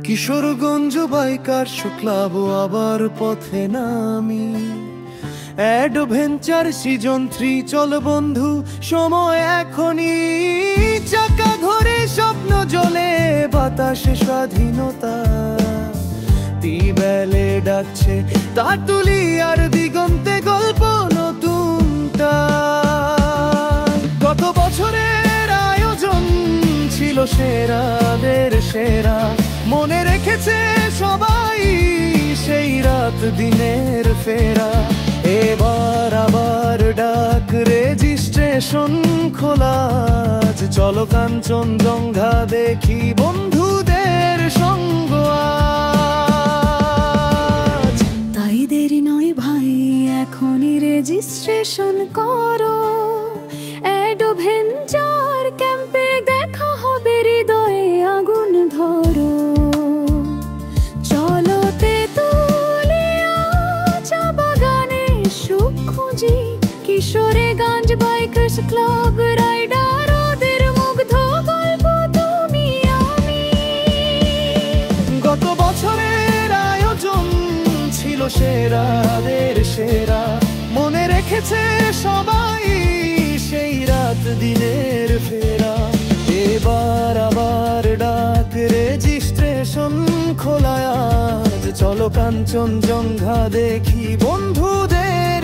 Kishoreganj bikers club আবার পথে নামি। অ্যাডভেঞ্চার সিজন 3 চল বন্ধু, সময় এখনই। চাকা ঘরে স্বপ্ন জ্বলে, বাতাসে স্বাধীনতা। টিবেলে ডাকছে তাতুলি, আর দিগন্তে গল্প নতুনটা। গত বছরের আয়োজন ছিল সেরাদের সেরা, মনে রেখেছে সবাই সেই রাত দিনের ফেরা। এবার আবার ডাক, রেজিস্ট্রেশন খোলা। চলো কাঞ্চনজঙ্ঘা দেখি বন্ধুদের সঙ্গ আজ। তাই দেরি নয় ভাই, এখনই রেজিস্ট্রেশন করো। অ্যাডভেঞ্চার ক্যাম্পে দেখা হবে, হৃদয়ে আগুন ধরো। চলো তেতুলিয়া চা বাগানে সুখ খুঁজি, কিশোরগঞ্জ বাইকার্স ক্লাব রাইডার ওদের মুগ্ধ গল্প তুমি আমি। গত বছরের আয়োজন ছিল সেরাদের সেরা, মনে রেখেছে সবাই সেই রাত দিনের ফেরা। এবার আবার ডাক, রেজিস্ট্রেশন খোলা আজ। চলো কাঞ্চনজঙ্ঘা দেখি বন্ধুদের